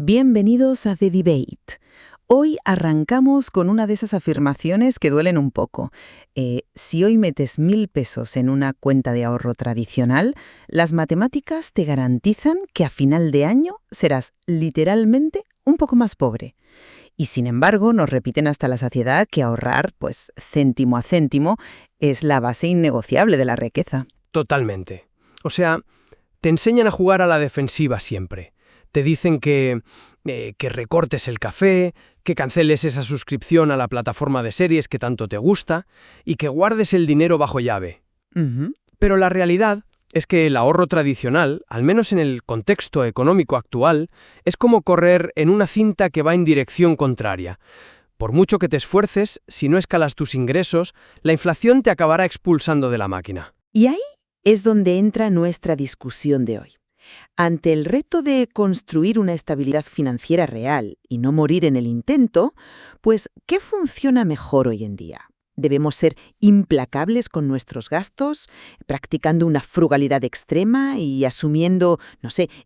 Bienvenidos a The Debate. Hoy arrancamos con una de esas afirmaciones que duelen un poco. Si hoy metes 1.000 pesos en una cuenta de ahorro tradicional, las matemáticas te garantizan que a final de año serás literalmente un poco más pobre. Y sin embargo, nos repiten hasta la saciedad que ahorrar, pues céntimo a céntimo, es la base innegociable de la riqueza. Totalmente. O sea, te enseñan a jugar a la defensiva siempre. Te dicen que recortes el café, que canceles esa suscripción a la plataforma de series que tanto te gusta y que guardes el dinero bajo llave. Pero la realidad es que el ahorro tradicional, al menos en el contexto económico actual, es como correr en una cinta que va en dirección contraria. Por mucho que te esfuerces, si no escalas tus ingresos, la inflación te acabará expulsando de la máquina. Y ahí es donde entra nuestra discusión de hoy. Ante el reto de construir una estabilidad financiera real y no morir en el intento, pues, ¿qué funciona mejor hoy en día? ¿Debemos ser implacables con nuestros gastos, practicando una frugalidad extrema y asumiendo,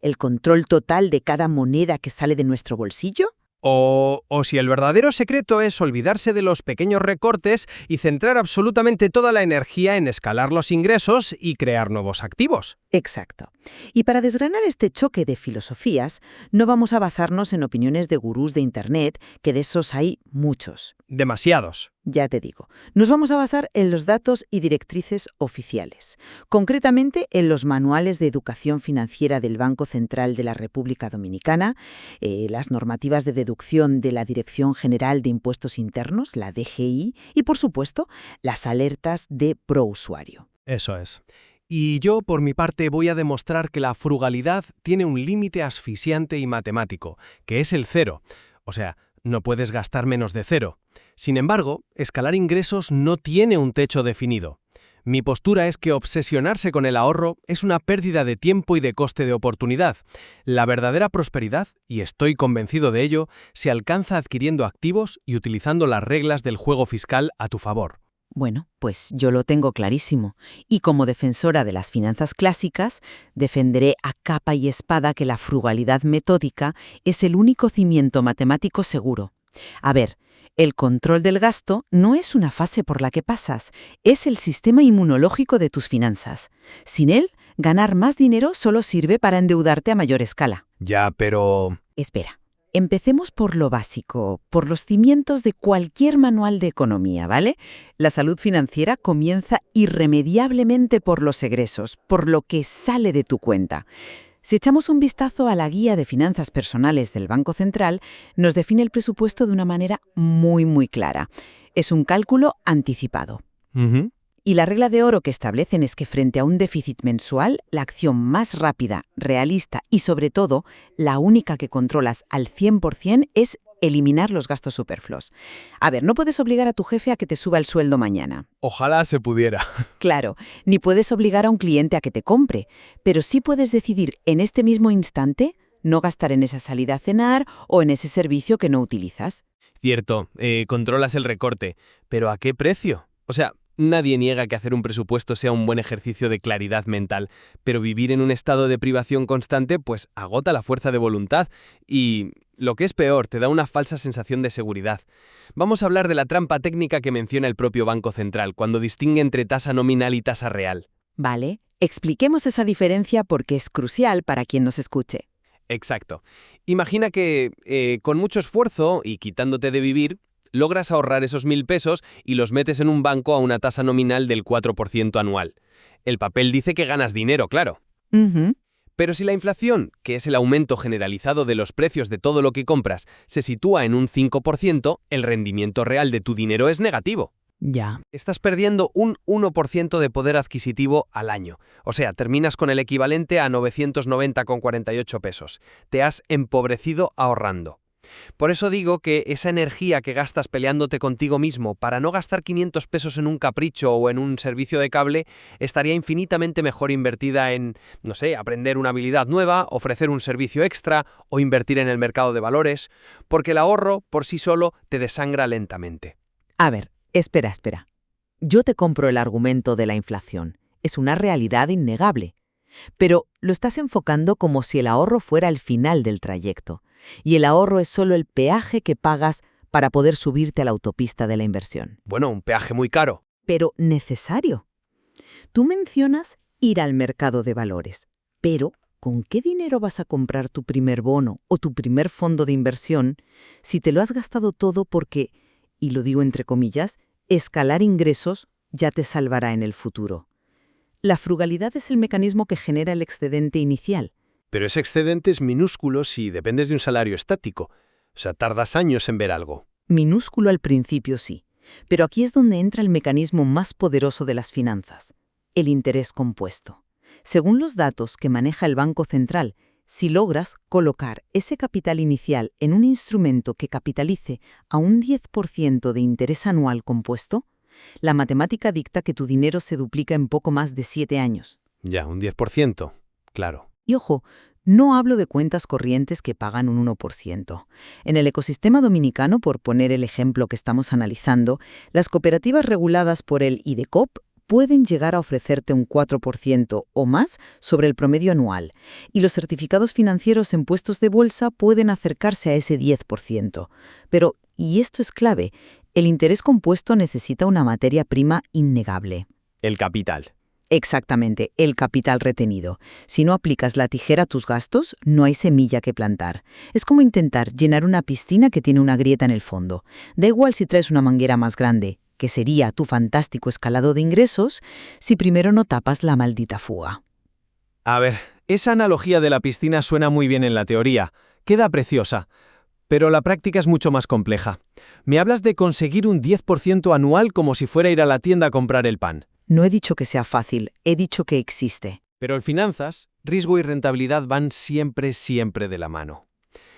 el control total de cada moneda que sale de nuestro bolsillo? O si el verdadero secreto es olvidarse de los pequeños recortes y centrar absolutamente toda la energía en escalar los ingresos y crear nuevos activos. Exacto. Y para desgranar este choque de filosofías, no vamos a basarnos en opiniones de gurús de Internet, que de esos hay muchos. Demasiados. Ya te digo, nos vamos a basar en los datos y directrices oficiales, concretamente en los manuales de educación financiera del Banco Central de la República Dominicana, las normativas de deducción de la Dirección General de Impuestos Internos, la DGI, y por supuesto, las alertas de Prousuario. Eso es. Y yo, por mi parte, voy a demostrar que la frugalidad tiene un límite asfixiante y matemático, que es el 0. O sea, no puedes gastar menos de 0. Sin embargo, escalar ingresos no tiene un techo definido. Mi postura es que obsesionarse con el ahorro es una pérdida de tiempo y de coste de oportunidad. La verdadera prosperidad, y estoy convencido de ello, se alcanza adquiriendo activos y utilizando las reglas del juego fiscal a tu favor. Bueno, pues yo lo tengo clarísimo. Y como defensora de las finanzas clásicas, defenderé a capa y espada que la frugalidad metódica es el único cimiento matemático seguro. A ver, el control del gasto no es una fase por la que pasas, es el sistema inmunológico de tus finanzas. Sin él, ganar más dinero solo sirve para endeudarte a mayor escala. Ya, pero... Espera. Empecemos por lo básico, por los cimientos de cualquier manual de economía, ¿vale? La salud financiera comienza irremediablemente por los egresos, por lo que sale de tu cuenta. Si echamos un vistazo a la guía de finanzas personales del Banco Central, nos define el presupuesto de una manera muy clara. Es un cálculo anticipado. Y la regla de oro que establecen es que frente a un déficit mensual, la acción más rápida, realista y, sobre todo, la única que controlas al 100% es eliminar los gastos superfluos. A ver, no puedes obligar a tu jefe a que te suba el sueldo mañana. Ojalá se pudiera. Claro, ni puedes obligar a un cliente a que te compre, pero sí puedes decidir en este mismo instante no gastar en esa salida a cenar o en ese servicio que no utilizas. Cierto, controlas el recorte, pero ¿a qué precio? O sea... Nadie niega que hacer un presupuesto sea un buen ejercicio de claridad mental, pero vivir en un estado de privación constante pues agota la fuerza de voluntad y, lo que es peor, te da una falsa sensación de seguridad. Vamos a hablar de la trampa técnica que menciona el propio Banco Central cuando distingue entre tasa nominal y tasa real. Vale, expliquemos esa diferencia porque es crucial para quien nos escuche. Exacto. Imagina que, con mucho esfuerzo y quitándote de vivir, logras ahorrar esos 1.000 pesos y los metes en un banco a una tasa nominal del 4% anual. El papel dice que ganas dinero, claro. Pero si la inflación, que es el aumento generalizado de los precios de todo lo que compras, se sitúa en un 5%, el rendimiento real de tu dinero es negativo. Ya. Estás perdiendo un 1% de poder adquisitivo al año. O sea, terminas con el equivalente a 990,48 pesos. Te has empobrecido ahorrando. Por eso digo que esa energía que gastas peleándote contigo mismo para no gastar 500 pesos en un capricho o en un servicio de cable estaría infinitamente mejor invertida en, aprender una habilidad nueva, ofrecer un servicio extra o invertir en el mercado de valores, porque el ahorro por sí solo te desangra lentamente. A ver, espera. Yo te compro el argumento de la inflación. Es una realidad innegable. Pero lo estás enfocando como si el ahorro fuera el final del trayecto. Y el ahorro es solo el peaje que pagas para poder subirte a la autopista de la inversión. Bueno, un peaje muy caro. Pero necesario. Tú mencionas ir al mercado de valores, pero ¿con qué dinero vas a comprar tu primer bono o tu primer fondo de inversión si te lo has gastado todo porque, y lo digo entre comillas, escalar ingresos ya te salvará en el futuro? La frugalidad es el mecanismo que genera el excedente inicial. Pero ese excedente es minúsculo si dependes de un salario estático. O sea, tardas años en ver algo. Minúsculo al principio sí, pero aquí es donde entra el mecanismo más poderoso de las finanzas, el interés compuesto. Según los datos que maneja el Banco Central, si logras colocar ese capital inicial en un instrumento que capitalice a un 10% de interés anual compuesto, la matemática dicta que tu dinero se duplica en poco más de 7 años. Ya, un 10%. Claro. Y ojo, no hablo de cuentas corrientes que pagan un 1%. En el ecosistema dominicano, por poner el ejemplo que estamos analizando, las cooperativas reguladas por el IDECOP pueden llegar a ofrecerte un 4% o más sobre el promedio anual, y los certificados financieros en puestos de bolsa pueden acercarse a ese 10%. Pero, y esto es clave, el interés compuesto necesita una materia prima innegable. El capital. Exactamente, el capital retenido. Si no aplicas la tijera a tus gastos, no hay semilla que plantar. Es como intentar llenar una piscina que tiene una grieta en el fondo. Da igual si traes una manguera más grande, que sería tu fantástico escalado de ingresos, si primero no tapas la maldita fuga. A ver, esa analogía de la piscina suena muy bien en la teoría. Queda preciosa. Pero la práctica es mucho más compleja. Me hablas de conseguir un 10% anual como si fuera ir a la tienda a comprar el pan. No he dicho que sea fácil, he dicho que existe. Pero en finanzas, riesgo y rentabilidad van siempre de la mano.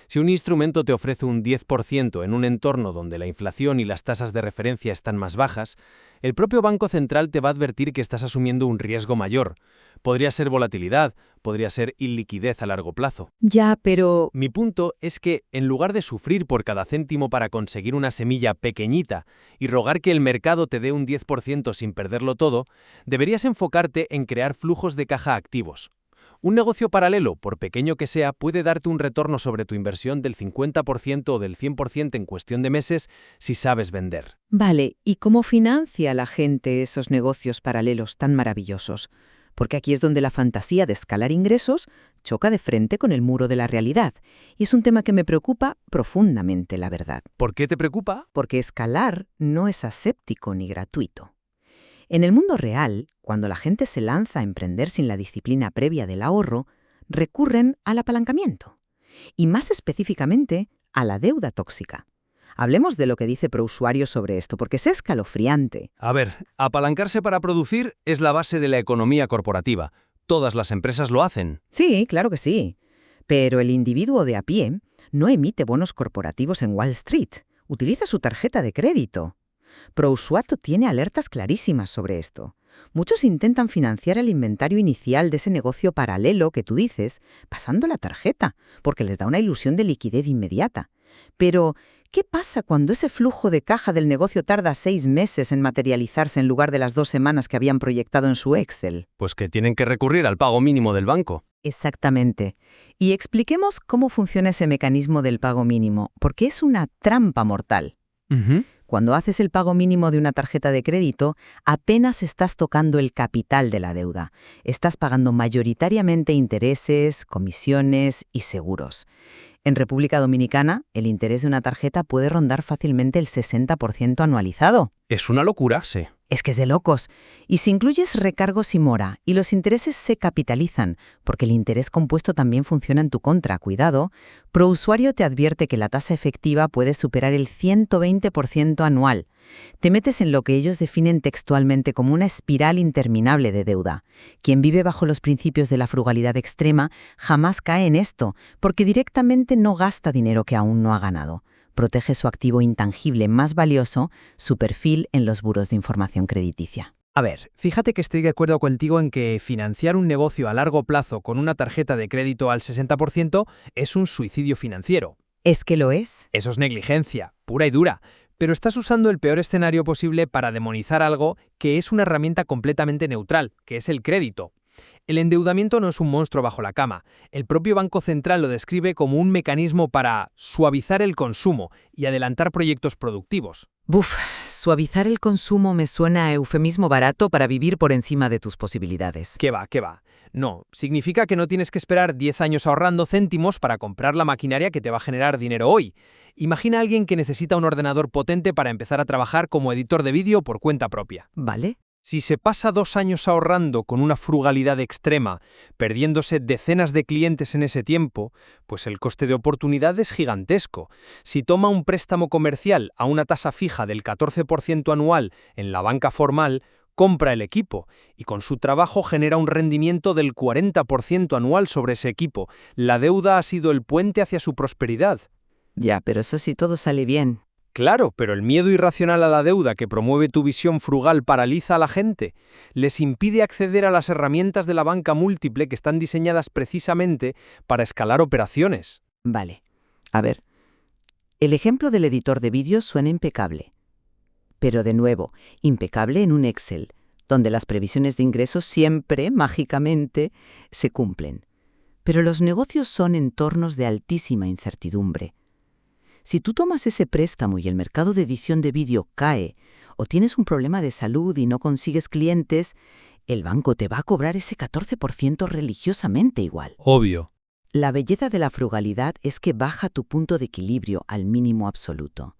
Si un instrumento te ofrece un 10% en un entorno donde la inflación y las tasas de referencia están más bajas, el propio Banco Central te va a advertir que estás asumiendo un riesgo mayor. Podría ser volatilidad, podría ser iliquidez a largo plazo. Ya, pero... Mi punto es que, en lugar de sufrir por cada céntimo para conseguir una semilla pequeñita y rogar que el mercado te dé un 10% sin perderlo todo, deberías enfocarte en crear flujos de caja activos. Un negocio paralelo, por pequeño que sea, puede darte un retorno sobre tu inversión del 50% o del 100% en cuestión de meses si sabes vender. Vale, ¿y cómo financia la gente esos negocios paralelos tan maravillosos? Porque aquí es donde la fantasía de escalar ingresos choca de frente con el muro de la realidad. Y es un tema que me preocupa profundamente, la verdad. ¿Por qué te preocupa? Porque escalar no es aséptico ni gratuito. En el mundo real, cuando la gente se lanza a emprender sin la disciplina previa del ahorro, recurren al apalancamiento. Y más específicamente, a la deuda tóxica. Hablemos de lo que dice ProUsuario sobre esto, porque es escalofriante. A ver, apalancarse para producir es la base de la economía corporativa. Todas las empresas lo hacen. Sí, claro que sí. Pero el individuo de a pie no emite bonos corporativos en Wall Street. Utiliza su tarjeta de crédito. ProUsuario tiene alertas clarísimas sobre esto. Muchos intentan financiar el inventario inicial de ese negocio paralelo que tú dices, pasando la tarjeta, porque les da una ilusión de liquidez inmediata. Pero, ¿qué pasa cuando ese flujo de caja del negocio tarda 6 meses en materializarse en lugar de las 2 semanas que habían proyectado en su Excel? Pues que tienen que recurrir al pago mínimo del banco. Exactamente. Y expliquemos cómo funciona ese mecanismo del pago mínimo, porque es una trampa mortal. Cuando haces el pago mínimo de una tarjeta de crédito, apenas estás tocando el capital de la deuda. Estás pagando mayoritariamente intereses, comisiones y seguros. En República Dominicana, el interés de una tarjeta puede rondar fácilmente el 60% anualizado. Es una locura, sí. Es que es de locos. Y si incluyes recargos y mora, y los intereses se capitalizan, porque el interés compuesto también funciona en tu contra, cuidado, ProUsuario te advierte que la tasa efectiva puede superar el 120% anual. Te metes en lo que ellos definen textualmente como una espiral interminable de deuda. Quien vive bajo los principios de la frugalidad extrema jamás cae en esto, porque directamente no gasta dinero que aún no ha ganado. Protege su activo intangible más valioso, su perfil en los buros de información crediticia. A ver, fíjate que estoy de acuerdo contigo en que financiar un negocio a largo plazo con una tarjeta de crédito al 60% es un suicidio financiero. ¿Es que lo es? Eso es negligencia, pura y dura. Pero estás usando el peor escenario posible para demonizar algo que es una herramienta completamente neutral, que es el crédito. El endeudamiento no es un monstruo bajo la cama. El propio Banco Central lo describe como un mecanismo para suavizar el consumo y adelantar proyectos productivos. Buf, suavizar el consumo me suena a eufemismo barato para vivir por encima de tus posibilidades. ¿Qué va, qué va? No, significa que no tienes que esperar 10 años ahorrando céntimos para comprar la maquinaria que te va a generar dinero hoy. Imagina a alguien que necesita un ordenador potente para empezar a trabajar como editor de vídeo por cuenta propia. ¿Vale? Si se pasa 2 años ahorrando con una frugalidad extrema, perdiéndose decenas de clientes en ese tiempo, pues el coste de oportunidad es gigantesco. Si toma un préstamo comercial a una tasa fija del 14% anual en la banca formal, compra el equipo y con su trabajo genera un rendimiento del 40% anual sobre ese equipo. La deuda ha sido el puente hacia su prosperidad. Ya, pero eso sí todo sale bien. Claro, pero el miedo irracional a la deuda que promueve tu visión frugal paraliza a la gente. Les impide acceder a las herramientas de la banca múltiple que están diseñadas precisamente para escalar operaciones. Vale. A ver, el ejemplo del editor de vídeos suena impecable. Pero de nuevo, impecable en un Excel, donde las previsiones de ingresos siempre, mágicamente, se cumplen. Pero los negocios son entornos de altísima incertidumbre. Si tú tomas ese préstamo y el mercado de edición de vídeo cae, o tienes un problema de salud y no consigues clientes, el banco te va a cobrar ese 14% religiosamente igual. Obvio. La belleza de la frugalidad es que baja tu punto de equilibrio al mínimo absoluto.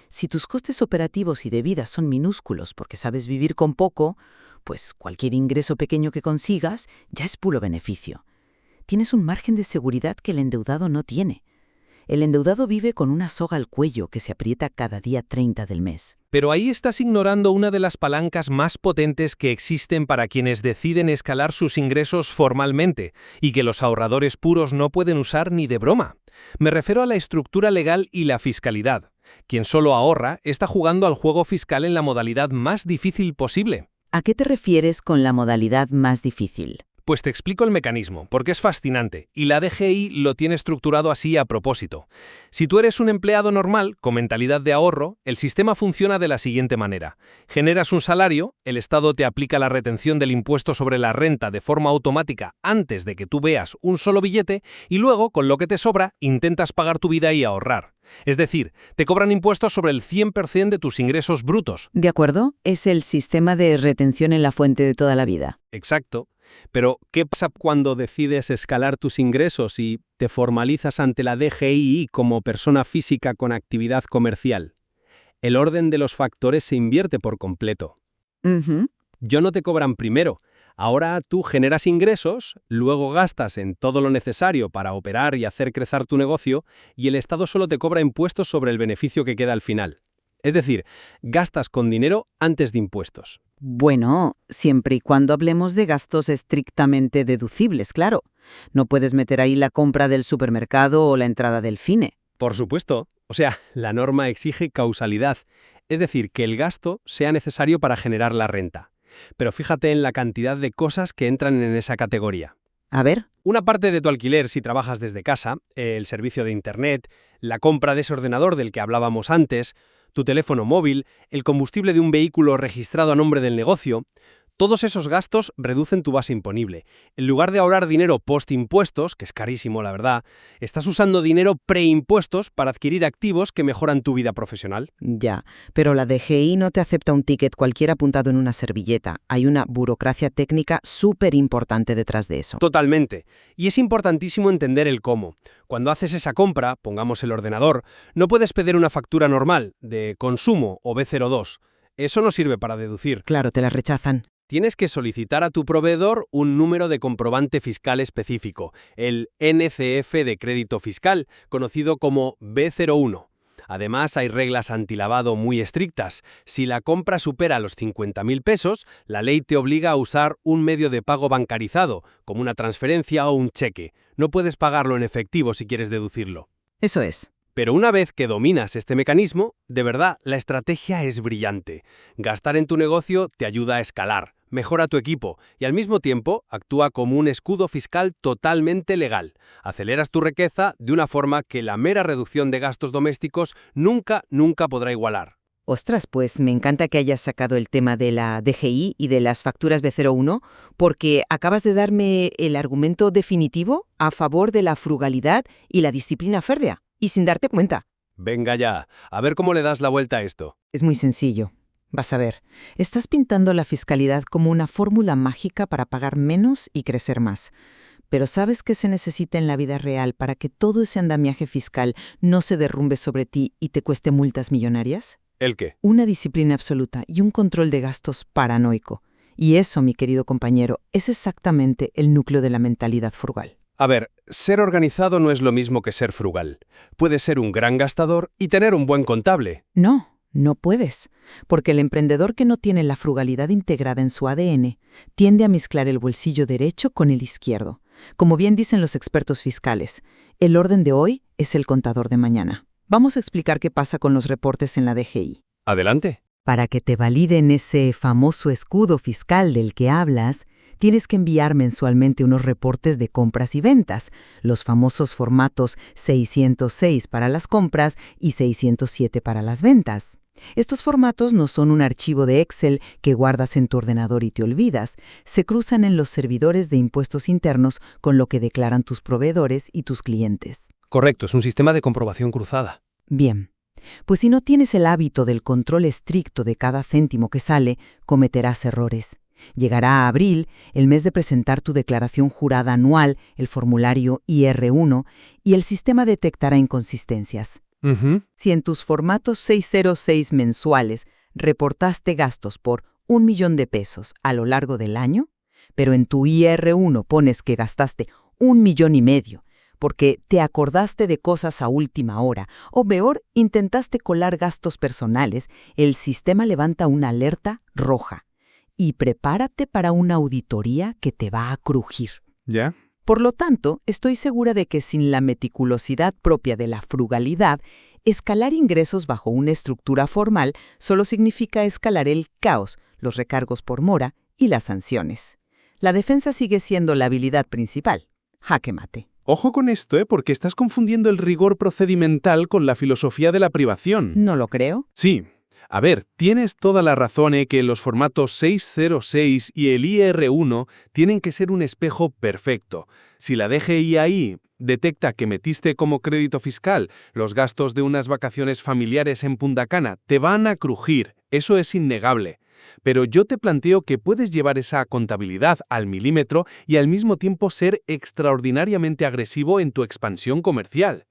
Si tus costes operativos y de vida son minúsculos porque sabes vivir con poco, pues cualquier ingreso pequeño que consigas ya es puro beneficio. Tienes un margen de seguridad que el endeudado no tiene. El endeudado vive con una soga al cuello que se aprieta cada día 30 del mes. Pero ahí estás ignorando una de las palancas más potentes que existen para quienes deciden escalar sus ingresos formalmente y que los ahorradores puros no pueden usar ni de broma. Me refiero a la estructura legal y la fiscalidad. Quien solo ahorra está jugando al juego fiscal en la modalidad más difícil posible. ¿A qué te refieres con la modalidad más difícil? Pues te explico el mecanismo, porque es fascinante, y la DGI lo tiene estructurado así a propósito. Si tú eres un empleado normal, con mentalidad de ahorro, el sistema funciona de la siguiente manera. Generas un salario, el Estado te aplica la retención del impuesto sobre la renta de forma automática antes de que tú veas un solo billete, y luego, con lo que te sobra, intentas pagar tu vida y ahorrar. Es decir, te cobran impuestos sobre el 100% de tus ingresos brutos. ¿De acuerdo? Es el sistema de retención en la fuente de toda la vida. Exacto. Pero, ¿qué pasa cuando decides escalar tus ingresos y te formalizas ante la DGI como persona física con actividad comercial? El orden de los factores se invierte por completo. Ya no te cobran primero. Ahora tú generas ingresos, luego gastas en todo lo necesario para operar y hacer crecer tu negocio, y el Estado solo te cobra impuestos sobre el beneficio que queda al final. Es decir, gastas con dinero antes de impuestos. Bueno, siempre y cuando hablemos de gastos estrictamente deducibles, claro. No puedes meter ahí la compra del supermercado o la entrada del cine. Por supuesto. O sea, la norma exige causalidad, es decir, que el gasto sea necesario para generar la renta. Pero fíjate en la cantidad de cosas que entran en esa categoría. A ver. Una parte de tu alquiler si trabajas desde casa, el servicio de Internet, la compra de ese ordenador del que hablábamos antes, tu teléfono móvil, el combustible de un vehículo registrado a nombre del negocio, todos esos gastos reducen tu base imponible. En lugar de ahorrar dinero post-impuestos, que es carísimo la verdad, estás usando dinero pre-impuestos para adquirir activos que mejoran tu vida profesional. Ya, pero la DGI no te acepta un ticket cualquiera apuntado en una servilleta. Hay una burocracia técnica súper importante detrás de eso. Totalmente. Y es importantísimo entender el cómo. Cuando haces esa compra, pongamos el ordenador, no puedes pedir una factura normal, de consumo o B02. Eso no sirve para deducir. Claro, te la rechazan. Tienes que solicitar a tu proveedor un número de comprobante fiscal específico, el NCF de crédito fiscal, conocido como B01. Además, hay reglas antilavado muy estrictas. Si la compra supera los 50.000 pesos, la ley te obliga a usar un medio de pago bancarizado, como una transferencia o un cheque. No puedes pagarlo en efectivo si quieres deducirlo. Eso es. Pero una vez que dominas este mecanismo, de verdad, la estrategia es brillante. Gastar en tu negocio te ayuda a escalar, mejora tu equipo y al mismo tiempo actúa como un escudo fiscal totalmente legal. Aceleras tu riqueza de una forma que la mera reducción de gastos domésticos nunca podrá igualar. Ostras, pues me encanta que hayas sacado el tema de la DGI y de las facturas B01, porque acabas de darme el argumento definitivo a favor de la frugalidad y la disciplina férrea, y sin darte cuenta. Venga ya, a ver cómo le das la vuelta a esto. Es muy sencillo. Vas a ver, estás pintando la fiscalidad como una fórmula mágica para pagar menos y crecer más. Pero ¿sabes qué se necesita en la vida real para que todo ese andamiaje fiscal no se derrumbe sobre ti y te cueste multas millonarias? ¿El qué? Una disciplina absoluta y un control de gastos paranoico. Y eso, mi querido compañero, es exactamente el núcleo de la mentalidad frugal. A ver, ser organizado no es lo mismo que ser frugal. Puedes ser un gran gastador y tener un buen contable. No puedes, porque el emprendedor que no tiene la frugalidad integrada en su ADN tiende a mezclar el bolsillo derecho con el izquierdo. Como bien dicen los expertos fiscales, el orden de hoy es el contador de mañana. Vamos a explicar qué pasa con los reportes en la DGI. Adelante. Para que te validen ese famoso escudo fiscal del que hablas, tienes que enviar mensualmente unos reportes de compras y ventas, los famosos formatos 606 para las compras y 607 para las ventas. Estos formatos no son un archivo de Excel que guardas en tu ordenador y te olvidas. Se cruzan en los servidores de impuestos internos con lo que declaran tus proveedores y tus clientes. Correcto, es un sistema de comprobación cruzada. Bien, pues si no tienes el hábito del control estricto de cada céntimo que sale, cometerás errores. Llegará abril, el mes de presentar tu declaración jurada anual, el formulario IR1, y el sistema detectará inconsistencias. Si en tus formatos 606 mensuales reportaste gastos por 1 millón de pesos a lo largo del año, pero en tu IR1 pones que gastaste 1,5 millones, porque te acordaste de cosas a última hora, o peor, intentaste colar gastos personales, el sistema levanta una alerta roja. Y prepárate para una auditoría que te va a crujir. ¿Ya? Por lo tanto, estoy segura de que sin la meticulosidad propia de la frugalidad, escalar ingresos bajo una estructura formal solo significa escalar el caos, los recargos por mora y las sanciones. La defensa sigue siendo la habilidad principal. Jaque mate. Ojo con esto, porque estás confundiendo el rigor procedimental con la filosofía de la privación. ¿No lo creo? Sí. A ver, tienes toda la razón que los formatos 606 y el IR1 tienen que ser un espejo perfecto. Si la DGI ahí detecta que metiste como crédito fiscal los gastos de unas vacaciones familiares en Punta Cana, te van a crujir, eso es innegable. Pero yo te planteo que puedes llevar esa contabilidad al milímetro y al mismo tiempo ser extraordinariamente agresivo en tu expansión comercial.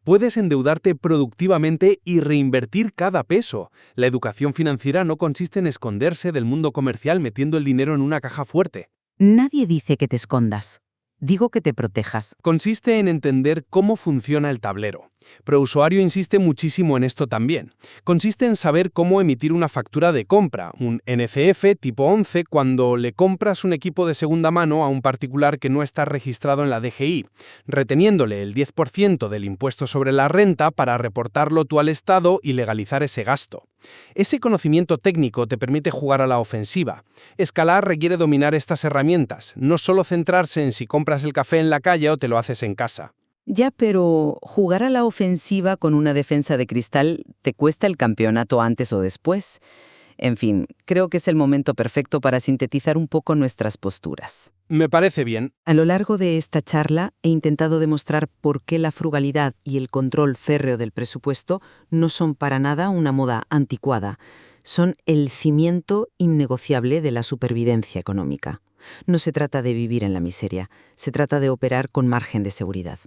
Puedes endeudarte productivamente y reinvertir cada peso. La educación financiera no consiste en esconderse del mundo comercial metiendo el dinero en una caja fuerte. Nadie dice que te escondas. Digo que te protejas. Consiste en entender cómo funciona el tablero. ProUsuario insiste muchísimo en esto también. Consiste en saber cómo emitir una factura de compra, un NCF tipo 11, cuando le compras un equipo de segunda mano a un particular que no está registrado en la DGI, reteniéndole el 10% del impuesto sobre la renta para reportarlo tú al Estado y legalizar ese gasto. Ese conocimiento técnico te permite jugar a la ofensiva. Escalar requiere dominar estas herramientas, no solo centrarse en si compras el café en la calle o te lo haces en casa. Ya, pero jugar a la ofensiva con una defensa de cristal te cuesta el campeonato antes o después. En fin, creo que es el momento perfecto para sintetizar un poco nuestras posturas. Me parece bien. A lo largo de esta charla he intentado demostrar por qué la frugalidad y el control férreo del presupuesto no son para nada una moda anticuada. Son el cimiento innegociable de la supervivencia económica. No se trata de vivir en la miseria, se trata de operar con margen de seguridad.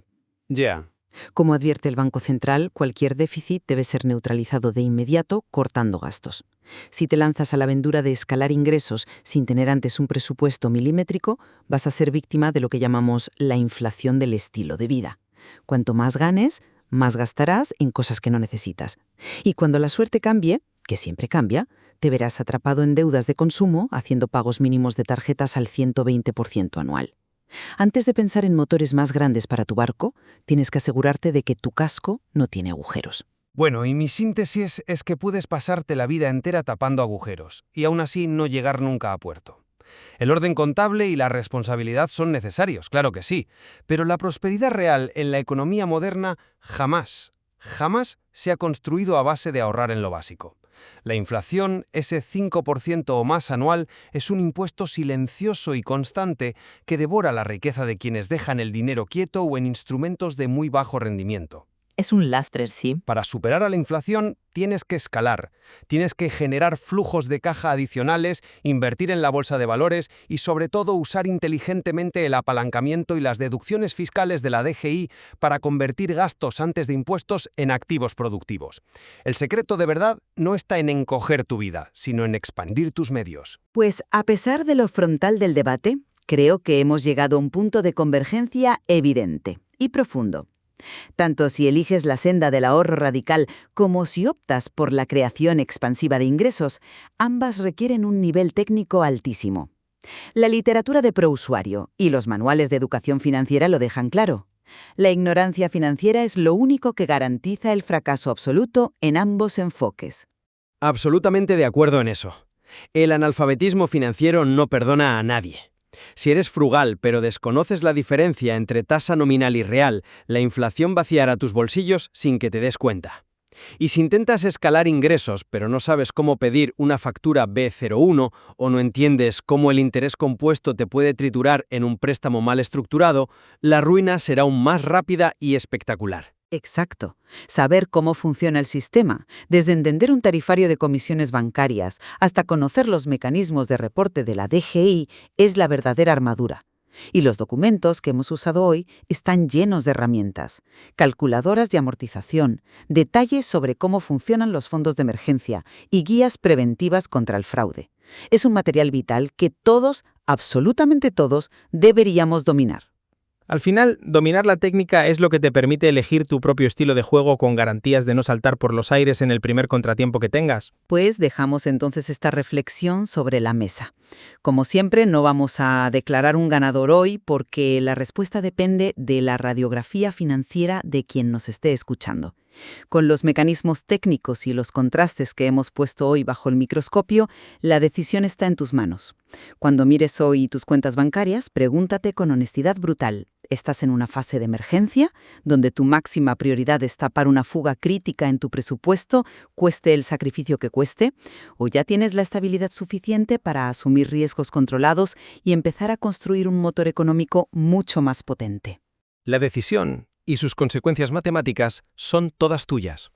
Ya. Como advierte el Banco Central, cualquier déficit debe ser neutralizado de inmediato cortando gastos. Si te lanzas a la aventura de escalar ingresos sin tener antes un presupuesto milimétrico, vas a ser víctima de lo que llamamos la inflación del estilo de vida. Cuanto más ganes, más gastarás en cosas que no necesitas. Y cuando la suerte cambie, que siempre cambia, te verás atrapado en deudas de consumo haciendo pagos mínimos de tarjetas al 120% anual. Antes de pensar en motores más grandes para tu barco, tienes que asegurarte de que tu casco no tiene agujeros. Bueno, y mi síntesis es que puedes pasarte la vida entera tapando agujeros, y aún así no llegar nunca a puerto. El orden contable y la responsabilidad son necesarios, claro que sí, pero la prosperidad real en la economía moderna jamás se ha construido a base de ahorrar en lo básico. La inflación, ese 5% o más anual, es un impuesto silencioso y constante que devora la riqueza de quienes dejan el dinero quieto o en instrumentos de muy bajo rendimiento. Es un lastre, sí. Para superar a la inflación, tienes que escalar, tienes que generar flujos de caja adicionales, invertir en la bolsa de valores y sobre todo usar inteligentemente el apalancamiento y las deducciones fiscales de la DGI para convertir gastos antes de impuestos en activos productivos. El secreto de verdad no está en encoger tu vida, sino en expandir tus medios. Pues a pesar de lo frontal del debate, creo que hemos llegado a un punto de convergencia evidente y profundo. Tanto si eliges la senda del ahorro radical como si optas por la creación expansiva de ingresos, ambas requieren un nivel técnico altísimo. La literatura de prousuario y los manuales de educación financiera lo dejan claro. La ignorancia financiera es lo único que garantiza el fracaso absoluto en ambos enfoques. Absolutamente de acuerdo en eso. El analfabetismo financiero no perdona a nadie. Si eres frugal pero desconoces la diferencia entre tasa nominal y real, la inflación vaciará tus bolsillos sin que te des cuenta. Y si intentas escalar ingresos pero no sabes cómo pedir una factura B01 o no entiendes cómo el interés compuesto te puede triturar en un préstamo mal estructurado, la ruina será aún más rápida y espectacular. Exacto. Saber cómo funciona el sistema, desde entender un tarifario de comisiones bancarias hasta conocer los mecanismos de reporte de la DGI, es la verdadera armadura. Y los documentos que hemos usado hoy están llenos de herramientas, calculadoras de amortización, detalles sobre cómo funcionan los fondos de emergencia y guías preventivas contra el fraude. Es un material vital que todos, absolutamente todos, deberíamos dominar. Al final, dominar la técnica es lo que te permite elegir tu propio estilo de juego con garantías de no saltar por los aires en el primer contratiempo que tengas. Pues dejamos entonces esta reflexión sobre la mesa. Como siempre, no vamos a declarar un ganador hoy porque la respuesta depende de la radiografía financiera de quien nos esté escuchando. Con los mecanismos técnicos y los contrastes que hemos puesto hoy bajo el microscopio, la decisión está en tus manos. Cuando mires hoy tus cuentas bancarias, pregúntate con honestidad brutal: ¿estás en una fase de emergencia, donde tu máxima prioridad es tapar una fuga crítica en tu presupuesto, cueste el sacrificio que cueste? ¿O ya tienes la estabilidad suficiente para asumir riesgos controlados y empezar a construir un motor económico mucho más potente? La decisión y sus consecuencias matemáticas son todas tuyas.